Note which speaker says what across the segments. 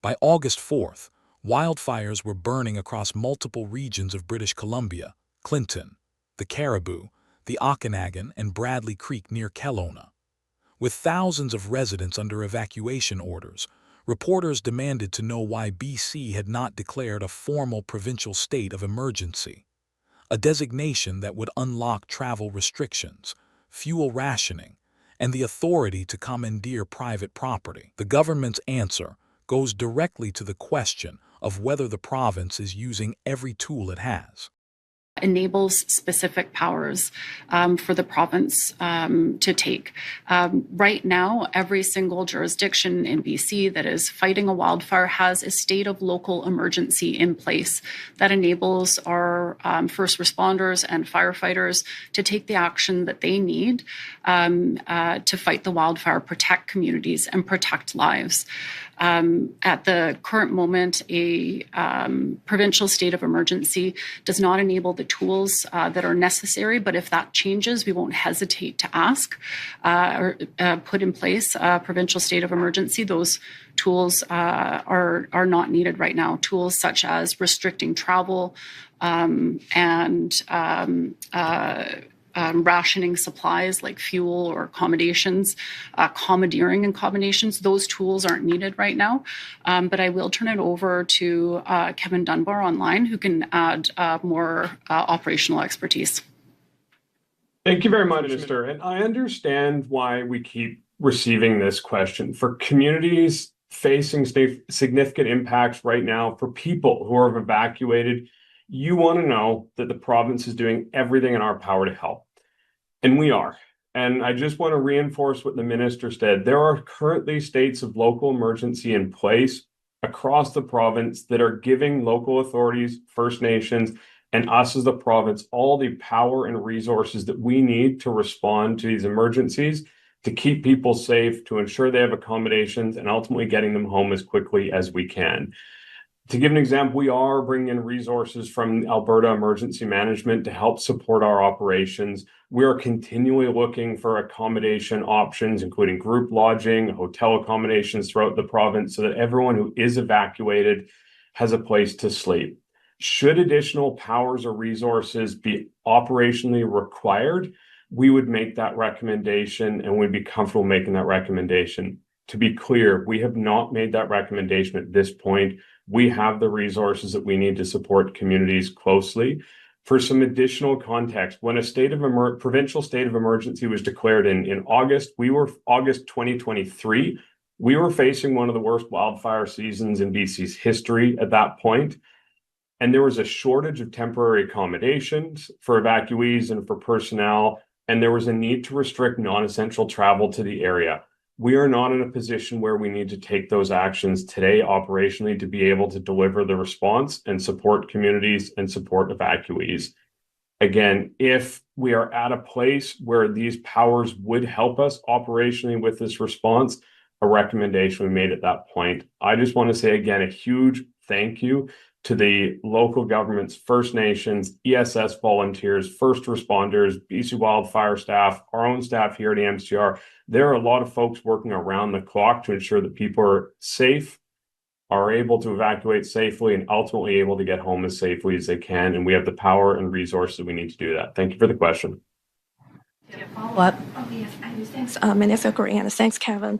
Speaker 1: By August 4th, wildfires were burning across multiple regions of British Columbia, Clinton, the Cariboo, the Okanagan, and Bradley Creek near Kelowna. With thousands of residents under evacuation orders, reporters demanded to know why BC had not declared a formal provincial state of emergency, a designation that would unlock travel restrictions, fuel rationing, and the authority to commandeer private property. The government's answer goes directly to the question of whether the province is using every tool it has.
Speaker 2: Enables specific powers for the province to take. Right now, every single jurisdiction in BC that is fighting a wildfire has a state of local emergency in place that enables our first responders and firefighters to take the action that they need to fight the wildfire, protect communities, and protect lives. At the current moment, a provincial state of emergency does not enable the tools that are necessary, but if that changes, we won't hesitate to ask or put in place a provincial state of emergency. Those tools are not needed right now. Tools such as restricting travel and rationing supplies like fuel or accommodations, commandeering accommodations, those tools aren't needed right now. But I will turn it over to Kevin Dunbar online, who can add more operational expertise.
Speaker 3: Thank you very much, Minister. And I understand why we keep receiving this question. For communities facing significant impacts right now, for people who are evacuated, you want to know that the province is doing everything in our power to help. And we are. And I just want to reinforce what the minister said. There are currently states of local emergency in place across the province that are giving local authorities, First Nations, and us as the province all the power and resources that we need to respond to these emergencies, to keep people safe, to ensure they have accommodations, and ultimately getting them home as quickly as we can. To give an example, we are bringing in resources from Alberta Emergency Management to help support our operations. We are continually looking for accommodation options, including group lodging, hotel accommodations throughout the province, so that everyone who is evacuated has a place to sleep. Should additional powers or resources be operationally required, we would make that recommendation and we'd be comfortable making that recommendation. To be clear, we have not made that recommendation at this point. We have the resources that we need to support communities closely. For some additional context, when a provincial state of emergency was declared in August, August 2023, we were facing one of the worst wildfire seasons in BC's history at that point. And there was a shortage of temporary accommodations for evacuees and for personnel, and there was a need to restrict non-essential travel to the area. We are not in a position where we need to take those actions today operationally to be able to deliver the response and support communities and support evacuees. Again, if we are at a place where these powers would help us operationally with this response, a recommendation we made at that point. I just want to say again, a huge thank you to the local governments, First Nations, ESS volunteers, first responders, BC wildfire staff, our own staff here at the MCR. There are a lot of folks working around the clock to ensure that people are safe, are able to evacuate safely, and ultimately able to get home as safely as they can. And we have the power and resources we need to do that. Thank you for the question.
Speaker 4: Follow-up.
Speaker 5: Yes, thanks, Minister Green, and thanks, Kevin.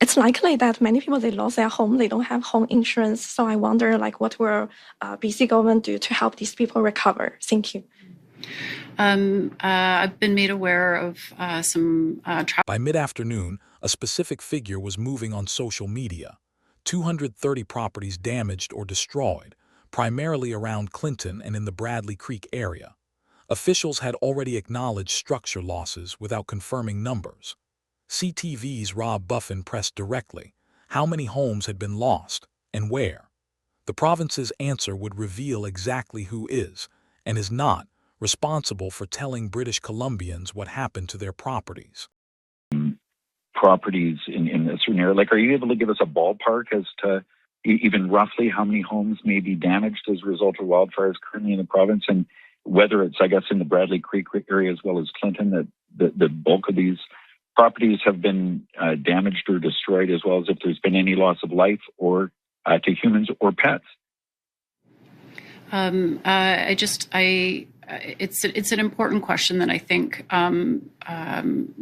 Speaker 5: It's likely that many people, they lost their home, they don't have home insurance. So I wonder, what will BC government do to help these people recover? Thank you.
Speaker 2: I've been made aware of some...
Speaker 1: By mid-afternoon, a specific figure was moving on social media. 230 properties damaged or destroyed, primarily around Clinton and in the Bradley Creek area. Officials had already acknowledged structure losses without confirming numbers. CTV's Rob Buffin pressed directly how many homes had been lost and where. The province's answer would reveal exactly who is and is not responsible for telling British Columbians what happened to their properties.
Speaker 4: Properties in a certain area, are you able to give us a ballpark as to even roughly how many homes may be damaged as a result of wildfires currently in the province, and whether it's, I guess, in the Bradley Creek area as well as Clinton, that the bulk of these properties have been damaged or destroyed, as well as if there's been any loss of life or to humans or pets?
Speaker 2: It's an important question that I think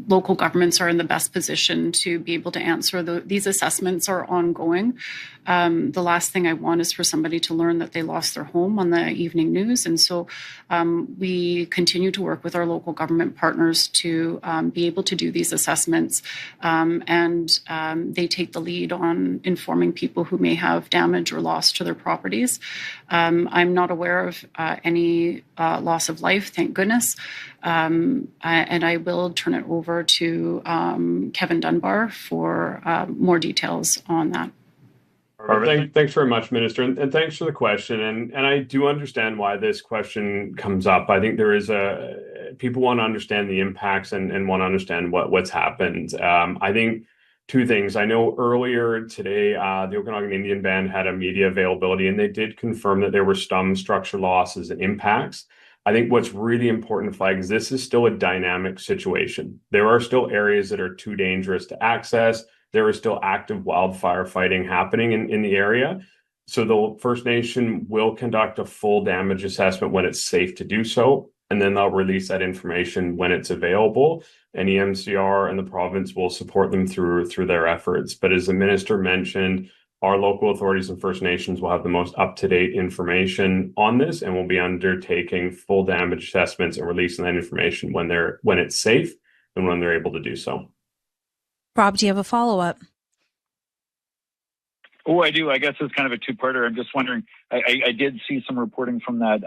Speaker 2: local governments are in the best position to be able to answer. These assessments are ongoing. The last thing I want is for somebody to learn that they lost their home on the evening news. And so we continue to work with our local government partners to be able to do these assessments. And they take the lead on informing people who may have damage or loss to their properties. I'm not aware of any loss of life, thank goodness. And I will turn it over to Kevin Dunbar for more details on that.
Speaker 3: Thanks very much, Minister, and thanks for the question. And I do understand why this question comes up. I think there is people want to understand the impacts and want to understand what's happened. I think two things. I know earlier today, the Okanagan Indian Band had a media availability, and they did confirm that there were some structure losses and impacts. I think what's really important to flag is this is still a dynamic situation. There are still areas that are too dangerous to access. There is still active wildfire fighting happening in the area. So the First Nation will conduct a full damage assessment when it's safe to do so, and then they'll release that information when it's available. And EMCR and the province will support them through their efforts. But as the minister mentioned, our local authorities and First Nations will have the most up-to-date information on this, and will be undertaking full damage assessments and releasing that information when it's safe and when they're able to do so.
Speaker 6: Rob, do you have a follow-up?
Speaker 4: Oh, I do. I guess it's kind of a two-parter. I'm just wondering, I did see some reporting from that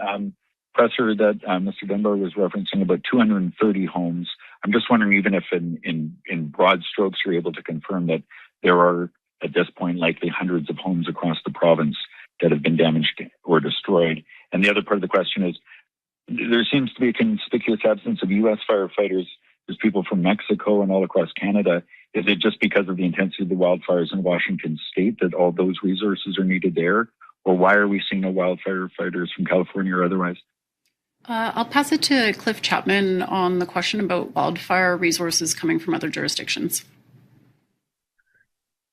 Speaker 4: presser that Mr. Dunbar was referencing about 230 homes. I'm just wondering, even if in broad strokes you're able to confirm that there are, at this point, likely hundreds of homes across the province that have been damaged or destroyed. And the other part of the question is, there seems to be a conspicuous absence of U.S. firefighters. There's people from Mexico and all across Canada. Is it just because of the intensity of the wildfires in Washington state that all those resources are needed there? Or why are we seeing no wildfire fighters from California or otherwise?
Speaker 2: I'll pass it to Cliff Chapman on the question about wildfire resources coming from other jurisdictions.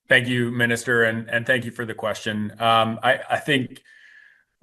Speaker 7: Thank you, Minister, and thank you for the question. I think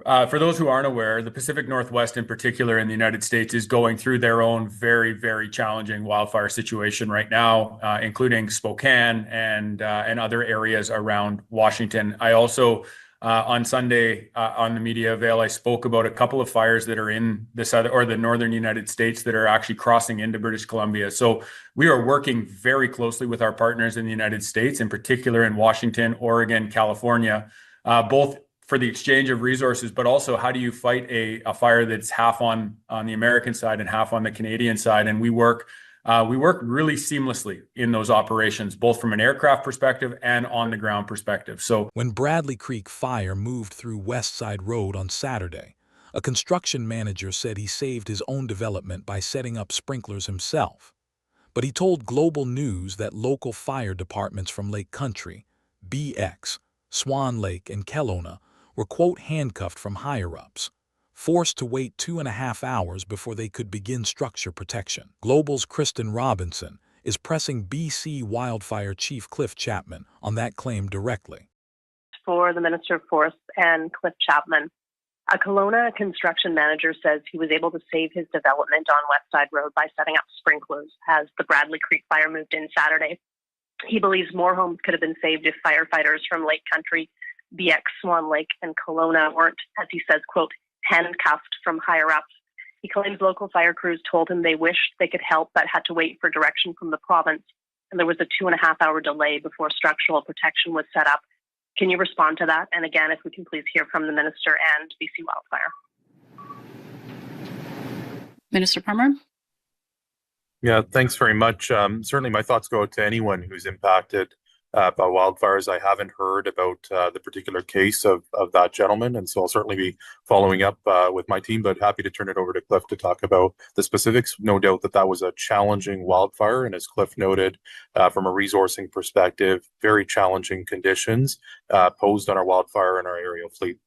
Speaker 7: for those who aren't aware, the Pacific Northwest in particular in the United States is going through their own very, very challenging wildfire situation right now, including Spokane and other areas around Washington. I also, on Sunday on the media avail, I spoke about a couple of fires that are in the northern United States that are actually crossing into British Columbia. So we are working very closely with our partners in the United States, in particular in Washington, Oregon, California, both for the exchange of resources, but also how do you fight a fire that's half on the American side and half on the Canadian side. And we work really seamlessly in those operations, both from an aircraft perspective and on the ground perspective. So
Speaker 1: when Bradley Creek Fire moved through West Side Road on Saturday, a construction manager said he saved his own development by setting up sprinklers himself. But he told Global News that local fire departments from Lake Country, BX, Swan Lake, and Kelowna were, quote, handcuffed from higher-ups, forced to wait 2.5 hours before they could begin structure protection. Global's Kristen Robinson is pressing BC Wildfire Chief Cliff Chapman on that claim directly.
Speaker 8: For the Minister of Forests and Cliff Chapman, a Kelowna construction manager says he was able to save his development on West Side Road by setting up sprinklers as the Bradley Creek Fire moved in Saturday. He believes more homes could have been saved if firefighters from Lake Country, BX, Swan Lake, and Kelowna weren't, as he says, quote, handcuffed from higher-ups. He claims local fire crews told him they wished they could help but had to wait for direction from the province, and there was a 2.5-hour delay before structural protection was set up. Can you respond to that? And again, if we can please hear from the Minister and BC Wildfire.
Speaker 2: Minister Palmer?
Speaker 9: Yeah, thanks very much. Certainly my thoughts go out to anyone who's impacted by wildfires. I haven't heard about the particular case of that gentleman, and so I'll certainly be following up with my team, but happy to turn it over to Cliff to talk about the specifics. No doubt that was a challenging wildfire, and as Cliff noted, from a resourcing perspective, very challenging conditions posed on our wildfire and our aerial fleet.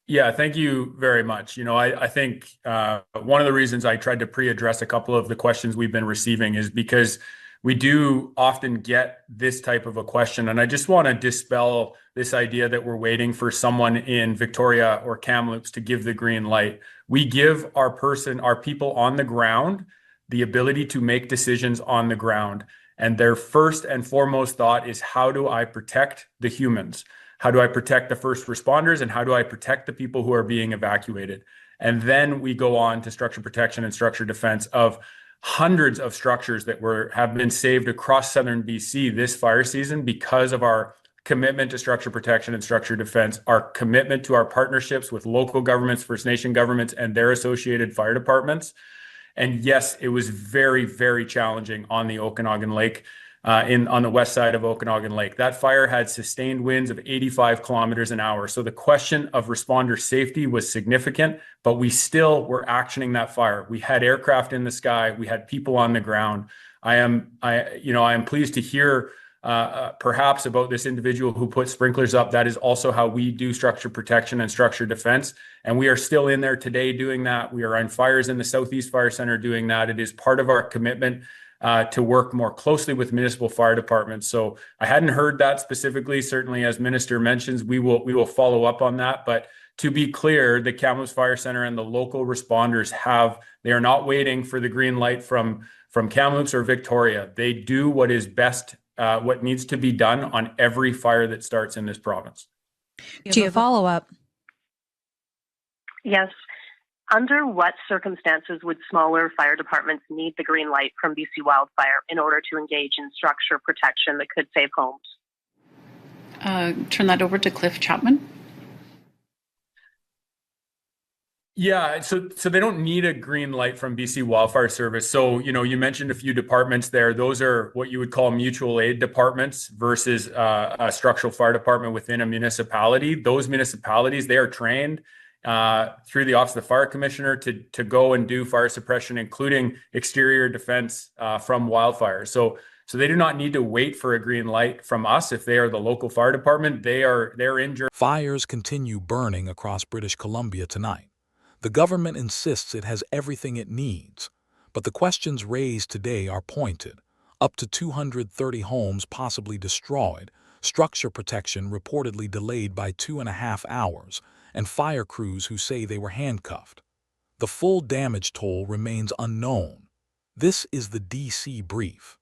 Speaker 7: Yeah, thank you very much. I think one of the reasons I tried to pre-address a couple of the questions we've been receiving is because we do often get this type of a question. And I just want to dispel this idea that we're waiting for someone in Victoria or Kamloops to give the green light. We give our people on the ground, the ability to make decisions on the ground. And their first and foremost thought is, how do I protect the humans? How do I protect the first responders? And how do I protect the people who are being evacuated? And then we go on to structure protection and structure defense of hundreds of structures that have been saved across southern BC this fire season because of our commitment to structure protection and structure defense, our commitment to our partnerships with local governments, First Nation governments, and their associated fire departments. And yes, it was very, very challenging on the Okanagan Lake. On the west side of Okanagan Lake. That fire had sustained winds of 85 kilometers an hour. So the question of responder safety was significant, but we still were actioning that fire. We had aircraft in the sky. We had people on the ground. I am pleased to hear perhaps about this individual who put sprinklers up. That is also how we do structure protection and structure defense. And we are still in there today doing that. We are on fires in the Southeast Fire Center doing that. It is part of our commitment to work more closely with municipal fire departments. So I hadn't heard that specifically. Certainly, as Minister mentions, we will follow up on that. But to be clear, the Kamloops Fire Center and the local responders they are not waiting for the green light from Kamloops or Victoria. They do what is best, what needs to be done on every fire that starts in this province.
Speaker 6: Do you have a follow-up?
Speaker 8: Yes. Under what circumstances would smaller fire departments need the green light from BC Wildfire in order to engage in structure protection that could save homes?
Speaker 2: Turn that over to Cliff Chapman.
Speaker 7: Yeah, so they don't need a green light from BC Wildfire Service. So, you mentioned a few departments there. Those are what you would call mutual aid departments versus a structural fire department within a municipality. Those municipalities, they are trained through the Office of the Fire Commissioner to go and do fire suppression, including exterior defense from wildfires. So they do not need to wait for a green light from us if they are the local fire department. They're injured.
Speaker 1: Fires continue burning across British Columbia tonight. The government insists it has everything it needs, but the questions raised today are pointed. Up to 230 homes possibly destroyed, structure protection reportedly delayed by 2.5 hours, and fire crews who say they were handcuffed. The full damage toll remains unknown. This is the DC Brief.